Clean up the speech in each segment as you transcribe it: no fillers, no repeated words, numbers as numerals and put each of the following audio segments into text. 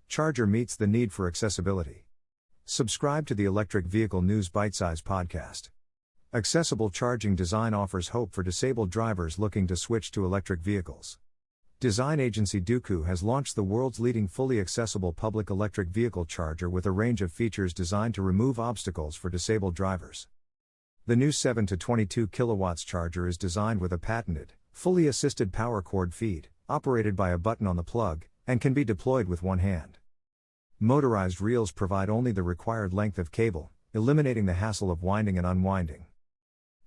charger meets the need for accessibility. Subscribe to the Electric Vehicle News Bitesize podcast. Accessible charging design offers hope for disabled drivers looking to switch to electric vehicles. Design agency Duku has launched the world's leading fully accessible public electric vehicle charger with a range of features designed to remove obstacles for disabled drivers. The new 7 to 22 kilowatts charger is designed with a patented, fully assisted power cord feed, operated by a button on the plug, and can be deployed with one hand. Motorized reels provide only the required length of cable, eliminating the hassle of winding and unwinding.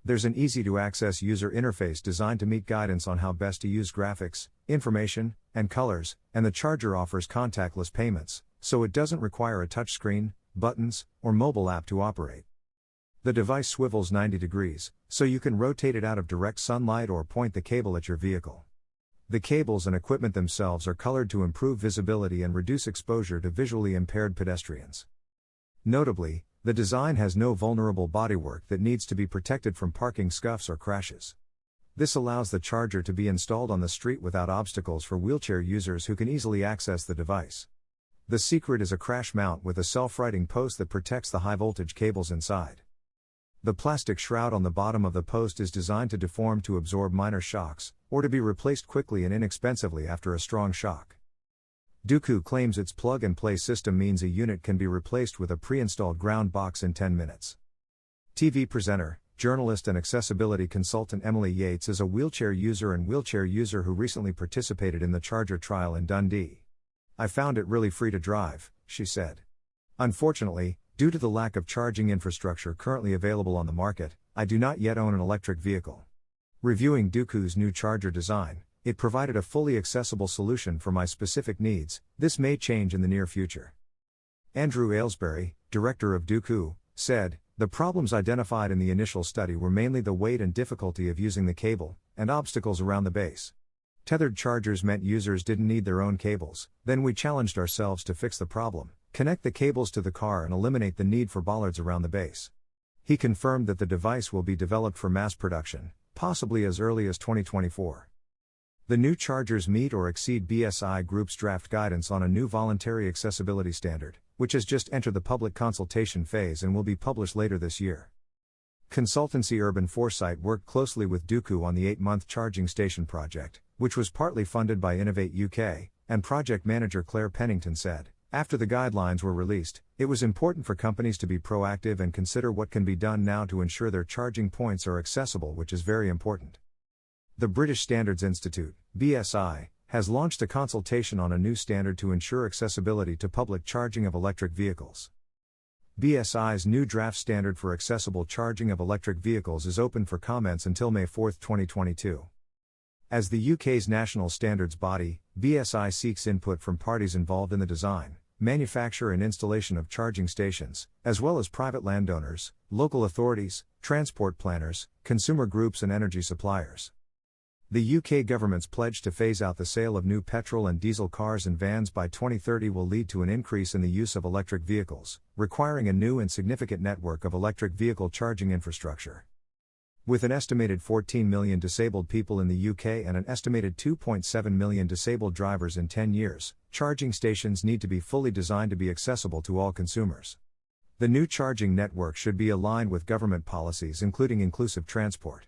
There's an easy-to-access user interface designed to meet guidance on how best to use graphics, information, and colors, and the charger offers contactless payments, so it doesn't require a touchscreen, buttons, or mobile app to operate. The device swivels 90 degrees, so you can rotate it out of direct sunlight or point the cable at your vehicle. The cables and equipment themselves are colored to improve visibility and reduce exposure to visually impaired pedestrians. Notably, the design has no vulnerable bodywork that needs to be protected from parking scuffs or crashes. This allows the charger to be installed on the street without obstacles for wheelchair users who can easily access the device. The secret is a crash mount with a self-righting post that protects the high-voltage cables inside. The plastic shroud on the bottom of the post is designed to deform to absorb minor shocks, or to be replaced quickly and inexpensively after a strong shock. Duku claims its plug-and-play system means a unit can be replaced with a pre-installed ground box in 10 minutes. TV presenter, journalist and accessibility consultant Emily Yates is a wheelchair user who recently participated in the charger trial in Dundee. "I found it really free to drive," she said. "Unfortunately, due to the lack of charging infrastructure currently available on the market, I do not yet own an electric vehicle." Reviewing Duku's new charger design, "It provided a fully accessible solution for my specific needs. This may change in the near future." Andrew Aylesbury, director of Duku, said, "The problems identified in the initial study were mainly the weight and difficulty of using the cable, and obstacles around the base. Tethered chargers meant users didn't need their own cables. Then we challenged ourselves to fix the problem, connect the cables to the car and eliminate the need for bollards around the base." He confirmed that the device will be developed for mass production, possibly as early as 2024. The new chargers meet or exceed BSI Group's draft guidance on a new voluntary accessibility standard, which has just entered the public consultation phase and will be published later this year. Consultancy Urban Foresight worked closely with Duku on the 8-month charging station project, which was partly funded by Innovate UK, and project manager Claire Pennington said, "After the guidelines were released, it was important for companies to be proactive and consider what can be done now to ensure their charging points are accessible, which is very important." The British Standards Institute, BSI, has launched a consultation on a new standard to ensure accessibility to public charging of electric vehicles. BSI's new draft standard for accessible charging of electric vehicles is open for comments until May 4, 2022. As the UK's national standards body, BSI seeks input from parties involved in the design, manufacture and installation of charging stations, as well as private landowners, local authorities, transport planners, consumer groups and energy suppliers. The UK government's pledge to phase out the sale of new petrol and diesel cars and vans by 2030 will lead to an increase in the use of electric vehicles, requiring a new and significant network of electric vehicle charging infrastructure. With an estimated 14 million disabled people in the UK and an estimated 2.7 million disabled drivers in 10 years, charging stations need to be fully designed to be accessible to all consumers. The new charging network should be aligned with government policies including inclusive transport.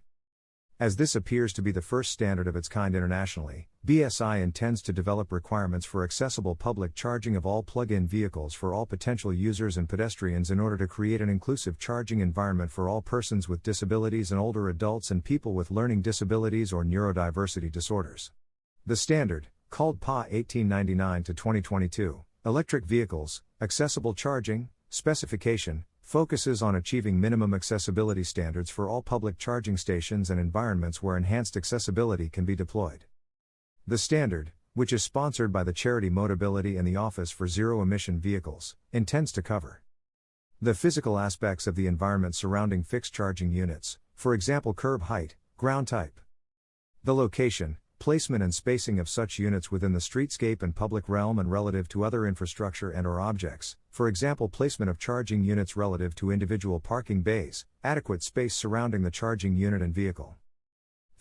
As this appears to be the first standard of its kind internationally, BSI intends to develop requirements for accessible public charging of all plug-in vehicles for all potential users and pedestrians in order to create an inclusive charging environment for all persons with disabilities and older adults and people with learning disabilities or neurodiversity disorders. The standard, called PA 1899-2022, Electric Vehicles, Accessible Charging, Specification, focuses on achieving minimum accessibility standards for all public charging stations and environments where enhanced accessibility can be deployed. The standard, which is sponsored by the charity Motability and the Office for Zero-Emission Vehicles, intends to cover the physical aspects of the environment surrounding fixed charging units, for example curb height, ground type, the location, placement and spacing of such units within the streetscape and public realm and relative to other infrastructure and/or objects, for example placement of charging units relative to individual parking bays, adequate space surrounding the charging unit and vehicle.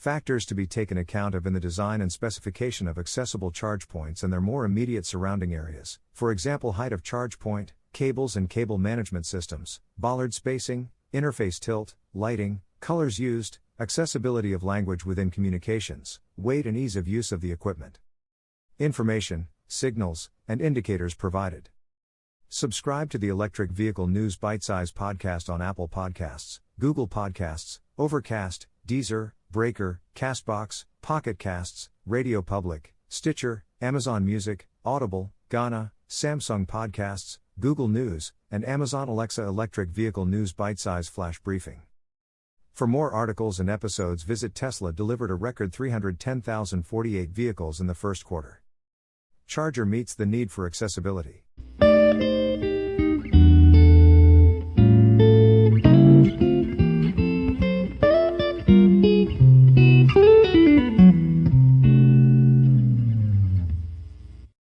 Factors to be taken account of in the design and specification of accessible charge points and their more immediate surrounding areas, for example height of charge point, cables and cable management systems, bollard spacing, interface tilt, lighting, colors used, accessibility of language within communications, weight and ease of use of the equipment. Information, signals, and indicators provided. Subscribe to the Electric Vehicle News Bitesize podcast on Apple Podcasts, Google Podcasts, Overcast, Deezer, Breaker, Castbox, Pocket Casts, Radio Public, Stitcher, Amazon Music, Audible, Gaana, Samsung Podcasts, Google News, and Amazon Alexa Electric Vehicle News Bitesize Flash Briefing. For more articles and episodes, visit Tesla delivered a record 310,048 vehicles in the first quarter. Charger meets the need for accessibility.